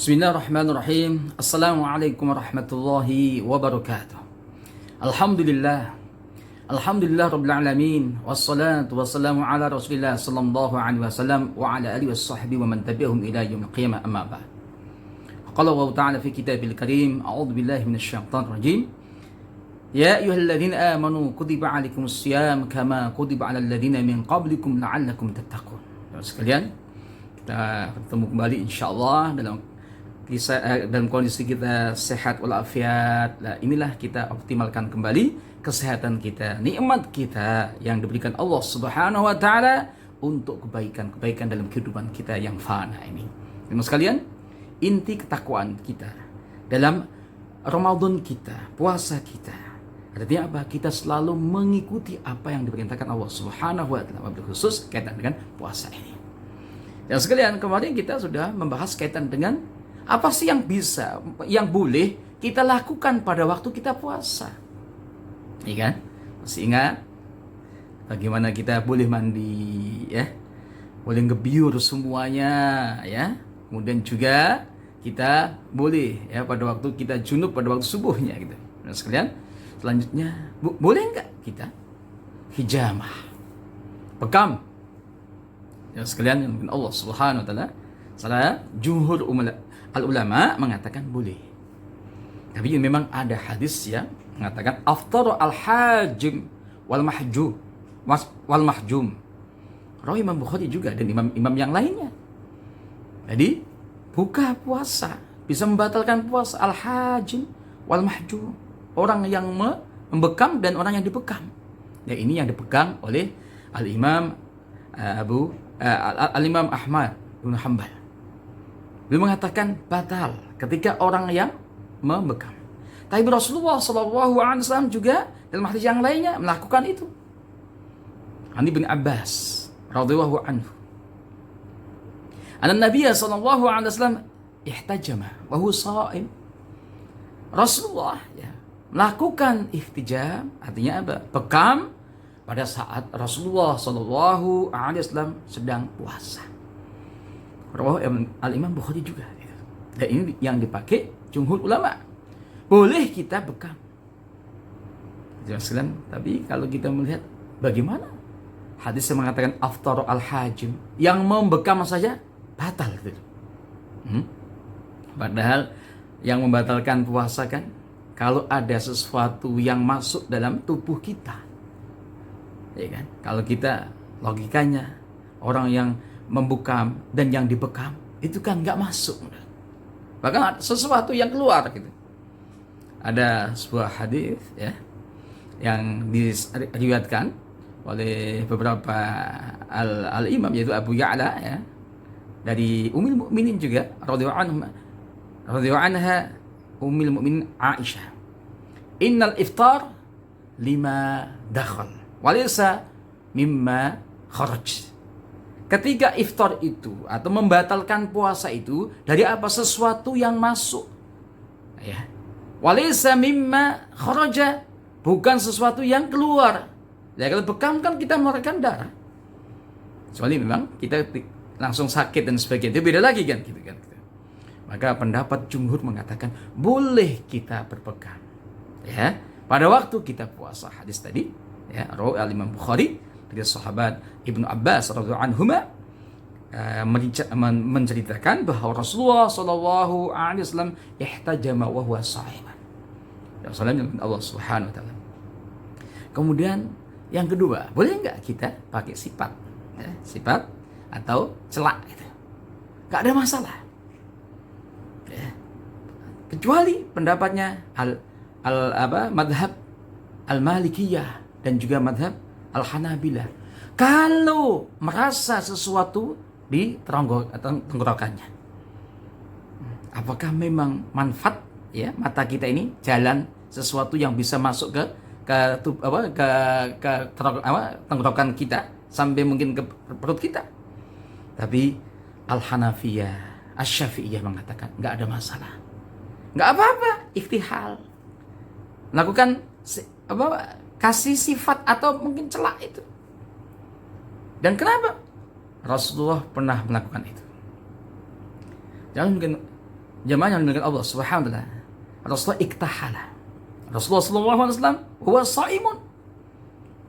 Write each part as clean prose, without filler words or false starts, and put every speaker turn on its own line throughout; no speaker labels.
Bismillahirrahmanirrahim. Assalamualaikum warahmatullahi wabarakatuh. Alhamdulillah. Alhamdulillah rabbil alamin. Wassalatu wassalamu ala Rasulillah sallallahu alaihi wasallam wa ala alihi washabbihi wa man tabi'ahum ila yaumil qiyamah, amma ba'd. Qala Allah ta'ala fi kitabil karim, a'udzu billahi minasyaitonir rajim. Ya ayyuhalladzina amanu kutiba 'alaikumus shiyam kama kutiba 'alal ladzina min qablikum la'allakum tattaqun. Sekalian, kita bertemu kembali insyaallah dalam kondisi kita sehat walafiat. Nah, inilah kita optimalkan kembali kesehatan kita, nikmat kita yang diberikan Allah Subhanahu wa taala untuk kebaikan-kebaikan dalam kehidupan kita yang fana ini. Teman sekalian, inti ketakwaan kita dalam Ramadan kita, puasa kita, artinya apa? Kita selalu mengikuti apa yang diperintahkan Allah Subhanahu wa taala, khusus kaitan dengan puasa ini. Dan sekalian, kemarin kita sudah membahas kaitan dengan apa sih yang bisa, yang boleh kita lakukan pada waktu kita puasa. Iya kan? Masih ingat bagaimana kita boleh mandi, ya? Boleh ngebiur semuanya, ya. Kemudian juga kita boleh, ya, pada waktu kita junub pada waktu subuhnya gitu. Nah, sekalian, selanjutnya boleh nggak kita hijamah, bekam? Ya sekalian, Allah Subhanahu wa taala, salah jumhur ulama mengatakan boleh. Tapi memang ada hadis yang mengatakan aftaru al-hajim wal mahjum. Rawi Imam Bukhari juga dan imam yang lainnya. Jadi buka puasa bisa membatalkan puasa al-hajim wal mahjum, orang yang membekam dan orang yang dibekam. Ya, ini yang dipegang oleh al-Imam al-Imam Ahmad bin Hanbal. Beliau mengatakan batal ketika orang yang membekam. Tapi Rasulullah SAW juga dalam hadis yang lainnya melakukan itu. Ani bin Abbas radhiyallahu anhu, anna Nabiy sallallahu alaihi wasallam ihtajama wa huwa sha'im. Rasulullah, ya, melakukan ihtijam, artinya apa? Bekam pada saat Rasulullah sallallahu alaihi wasallam sedang puasa. Rawah al-Imam Bukhari juga. Dan ini yang dipakai jumhur ulama. Boleh kita bekam. Jelaskan, tapi kalau kita melihat bagaimana hadis yang mengatakan aftar al-hajim, yang membekam saja batal gitu. Padahal yang membatalkan puasa kan kalau ada sesuatu yang masuk dalam tubuh kita. Ya kan? Kalau kita logikanya orang yang membekam dan yang dibekam itu kan nggak masuk, bahkan ada sesuatu yang keluar gitu. Ada sebuah hadis, ya, yang diriwayatkan oleh beberapa al-imam, yaitu Abu Ya'la, ya, dari Ummul Mukminin juga radhiyallahu anha, Ummul Mukminin Aisyah, innal iftar lima dakhal walaysa mimma kharaj. Ketika iftar itu atau membatalkan puasa itu dari apa? Sesuatu yang masuk, ya. Walaysa mimma kharaja, bukan sesuatu yang keluar. Ya, kalau bekam kan kita mengeluarkan darah. Soalnya memang kita langsung sakit dan sebagainya, itu beda lagi kan, gitu kan. Maka pendapat jumhur mengatakan boleh kita berbekam, ya, pada waktu kita puasa. Hadis tadi, ya, rawi al-Imam Bukhari dari sahabat Ibnu Abbas radhiyallahu anhuma menceritakan bahwa Rasulullah sallallahu alaihi wasallam ihtajama wa huwa sha'iman. Allah Subhanahu wa taala. Kemudian yang kedua, boleh enggak kita pakai sifat, ya, sifat atau celak gitu. Enggak ada masalah. Ya. Kecuali pendapatnya madhab al-Malikiyah dan juga madhab Al-Hanabilah. Kalau merasa sesuatu di tenggorokannya, apakah memang manfaat, ya, mata kita ini jalan sesuatu yang bisa masuk ke tenggorokan kita sampai mungkin ke perut kita. Tapi Al-Hanafiyah, Asy-Syafi'iyah mengatakan enggak ada masalah. Enggak apa-apa, ikhtihal. Lakukan kasih sifat atau mungkin celak itu. Dan kenapa? Rasulullah pernah melakukan itu. Jangan mungkin Jamaah yang dimuliakan Allah Subhanahu wa taala. Rasulullah iktahala. Rasulullah sallallahu alaihi wasallam huwa shaimun.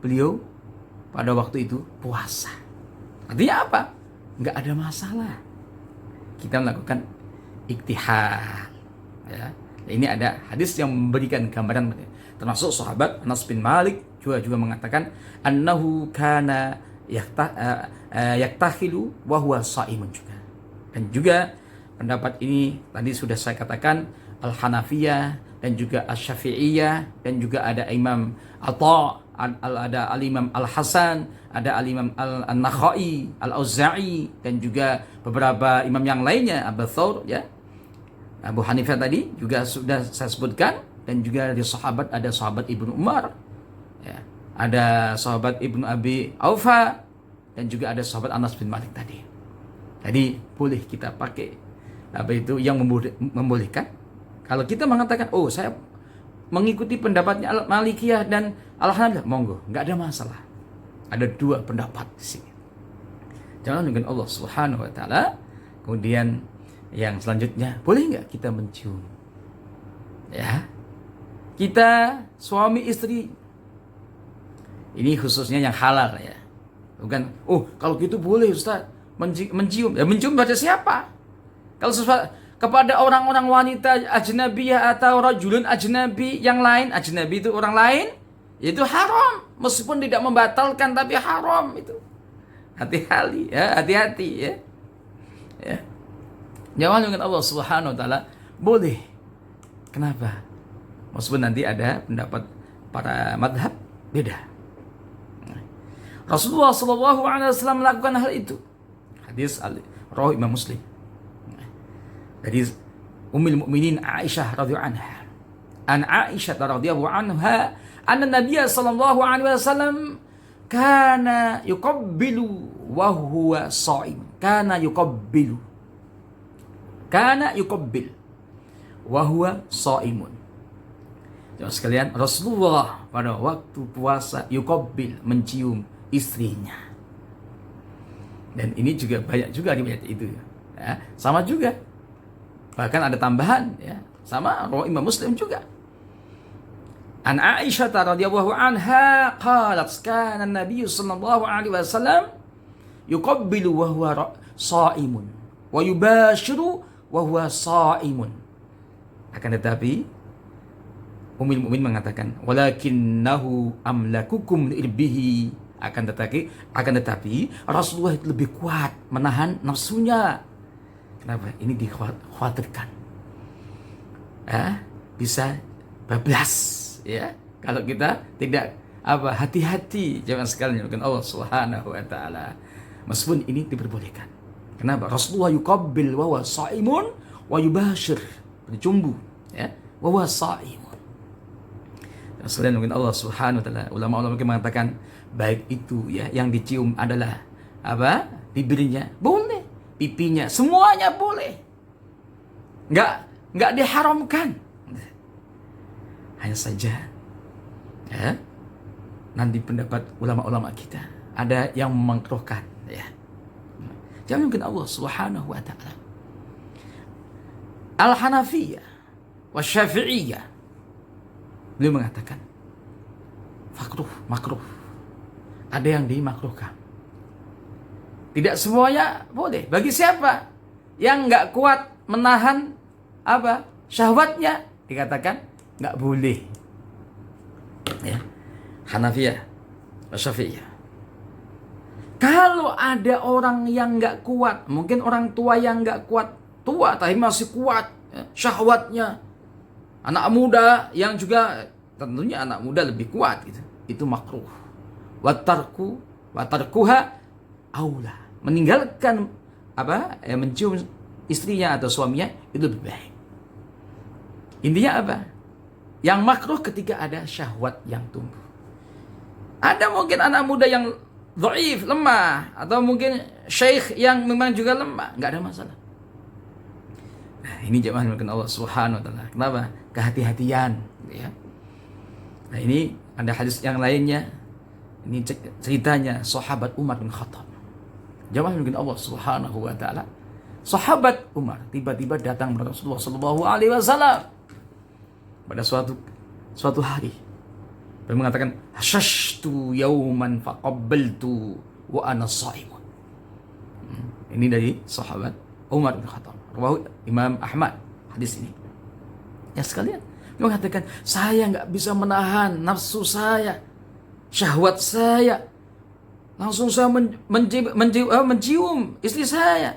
Beliau pada waktu itu puasa. Artinya apa? Enggak ada masalah. Kita melakukan iktihal. Ya. Ini ada hadis yang memberikan gambaran, termasuk sahabat Anas bin Malik juga mengatakan annahu kana yaktahilu wa huwa shaimun juga. Dan juga pendapat ini tadi sudah saya katakan Al-Hanafiyah dan juga Asy-Syafi'iyah, dan juga ada Imam Atha, ada Al-Imam Al-Hasan, ada Al-Imam Al-Nakhai, Al-Auza'i, dan juga beberapa imam yang lainnya, Abu Thawr, ya. Abu Hanifah tadi juga sudah saya sebutkan, dan juga di sahabat ada sahabat Ibnu Umar, ya. Ada sahabat Ibnu Abi Aufa, dan juga ada sahabat Anas bin Malik tadi. Jadi boleh kita pakai apa itu yang membolehkan. Kalau kita mengatakan, oh saya mengikuti pendapatnya Al-Malikiyah dan Al-Hanabila, monggo, nggak ada masalah. Ada dua pendapat di sini. Jangan dengan Allah Subhanahu wa taala. Kemudian yang selanjutnya, boleh nggak kita mencium? Ya. Kita suami istri. Ini khususnya yang halal ya. Bukan, oh kalau gitu boleh Ustaz mencium. Ya mencium pada siapa? Kalau sesuatu kepada orang-orang wanita ajnabiyah atau rajulun ajnabi yang lain, ajnabi itu orang lain, itu haram, meskipun tidak membatalkan tapi haram itu. Hati-hati ya, hati-hati ya. Ya. Jangan dengan Allah Subhanahu wa taala boleh. Kenapa? Meskipun nanti ada pendapat para madhab beda. Rasulullah sallallahu alaihi wasallam melakukan hal itu. Hadis riwayat Imam Muslim. Dari Ummul Mukminin Aisyah radhiyallahu anha. An Aisyah radhiyallahu anha, anna Nabiy sallallahu alaihi wasallam kana yuqabbilu wa huwa shaim. Kana yuqabbil wa huwa shaimun. Jemaah sekalian, Rasulullah pada waktu puasa yuqabbil, mencium istrinya. Dan ini juga banyak juga riwayat itu ya. Sama juga. Bahkan ada tambahan ya, sama riwayat Imam Muslim juga. An Aisyah radhiyallahu anha qalat kana an-nabiy sallallahu alaihi wasallam yuqabbilu wa huwa shaimun wa yubashiru wa huwa shaimun. Akan tetapi Ummul Mukminin mengatakan walakinnahu amlakukum liirbihi. Akan tetapi Rasulullah itu lebih kuat menahan nafsunya. Kenapa? Ini dikhawatirkan bisa bablas ya kalau kita tidak hati-hati. Jangan sekalian dengan Allah Subhanahu wa taala. Meskipun ini diperbolehkan. Kenapa? Rasulullah yuqabbil wa huwa shaimun wa yubashir, bercumbu ya, wa huwa shaimun. Jangan sekalian dengan Allah Subhanahu wa taala. Ulama-ulama mengatakan baik itu ya yang dicium adalah bibirnya boleh, pipinya, semuanya boleh. Enggak diharamkan. Hanya saja ya, nanti pendapat ulama-ulama kita ada yang memakruhkan ya. Jangan mungkin Allah Subhanahu wa taala. Al-Hanafiyah wa Syafi'iyah beliau mengatakan makruh. Ada yang dimakruhkan. Tidak semuanya boleh. Bagi siapa yang enggak kuat menahan syahwatnya, dikatakan enggak boleh. Ya. Hanafiyah, Syafi'iyah. Kalau ada orang yang enggak kuat, mungkin orang tua yang enggak kuat, tua tapi masih kuat ya, syahwatnya. Anak muda yang juga tentunya anak muda lebih kuat gitu. Itu makruh. Watarkuha aula. Meninggalkan mencium istrinya atau suaminya itu lebih baik. Intinya apa? Yang makruh ketika ada syahwat yang tumbuh. Ada mungkin anak muda yang dhaif, lemah, atau mungkin syekh yang memang juga lemah, enggak ada masalah. Nah, ini jemaah mungkin Allah Subhanahu wa taala. Kenapa? Kehati-hatian, ya. Nah, ini ada hadis yang lainnya. Ini ceritanya sahabat Umar bin Khattab. Jemaah mungkin Allah Subhanahu wa taala. sahabat Umar tiba-tiba datang kepada Rasulullah Shallallahu Alaihi Wasallam pada suatu hari. Dia mengatakan, "Hashashtu yauman faqabbaltu wa ana shaimun." Ini dari sahabat Umar bin Khattab. Rawahu Imam Ahmad hadis ini. Ya sekalian, dia mengatakan, saya nggak bisa menahan nafsu saya, syahwat saya. Langsung saya mencium istri saya.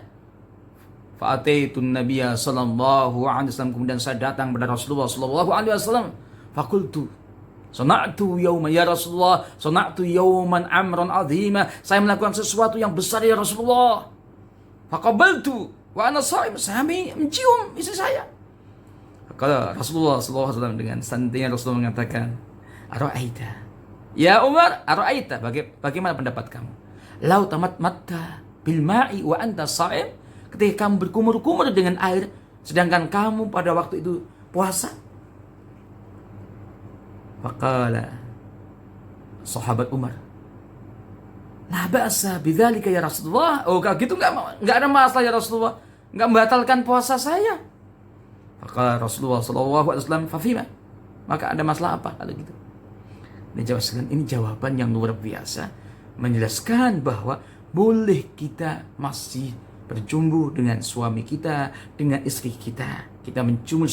Fa'ataitun Nabiyya sallallahu alaihi wasallam, kemudian saya datang kepada Rasulullah sallallahu alaihi wasallam. Faqultu, sana'tu yawman ya Rasulullah, sana'tu yawman amran azima. Saya melakukan sesuatu yang besar ya Rasulullah. Faqabaltu wa ana sha'im, saya mencium istri saya. Kalau Rasulullah sallallahu alaihi wasallam dengan santainya Rasulullah mengatakan, "Ara'aita ya Umar, ara'aita, bagaimana pendapat kamu? Lau tamat matta bil ma'i wa anta sha'im." Ketika kamu berkumur-kumur dengan air, sedangkan kamu pada waktu itu puasa. Faqala sahabat Umar, la ba'sa bidzalika ya Rasulullah. Oh, kalau gitu enggak ada masalah ya Rasulullah. Enggak membatalkan puasa saya. Faqala Rasulullah sallallahu alaihi wasallam, fa fima? Maka ada masalah apa kalau gitu? Ini jawaban yang luar biasa menjelaskan bahwa boleh kita masih berjumbu dengan suami kita, dengan istri kita. Kita mencium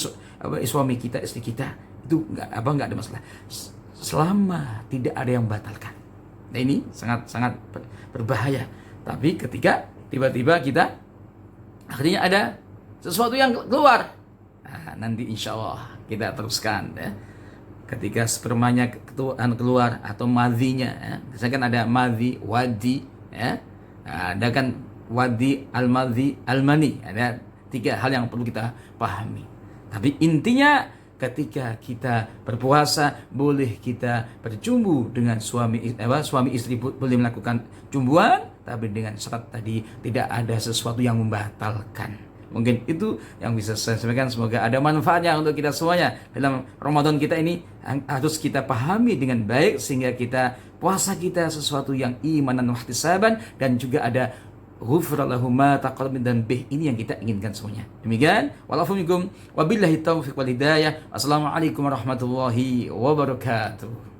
suami kita, istri kita, itu enggak ada masalah. Selama tidak ada yang membatalkan. Nah, ini sangat berbahaya. Tapi ketika tiba-tiba kita akhirnya ada sesuatu yang keluar, nah, nanti insya Allah kita teruskan ya. Ketika spermanya keluar atau madhinya ya. Misalkan ada madhi, wadi ya. Nah, ada kan wadi, al-madhi, al-mani. Ada 3 hal yang perlu kita pahami. Tapi intinya ketika kita berpuasa boleh kita berjumbu dengan suami istri, boleh melakukan jumbuan, tapi dengan syarat tadi tidak ada sesuatu yang membatalkan. Mungkin itu yang bisa saya sampaikan. Semoga ada manfaatnya untuk kita semuanya. Dalam Ramadan kita ini harus kita pahami dengan baik, sehingga puasa kita sesuatu yang imanan wa ihtisaban, dan juga ada ghufra lahum ma taqaddama min dhanbih. Ini yang kita inginkan semuanya. Demikian, wallahu minkum wabillahi taufiq wal hidayah. Assalamualaikum warahmatullahi wabarakatuh.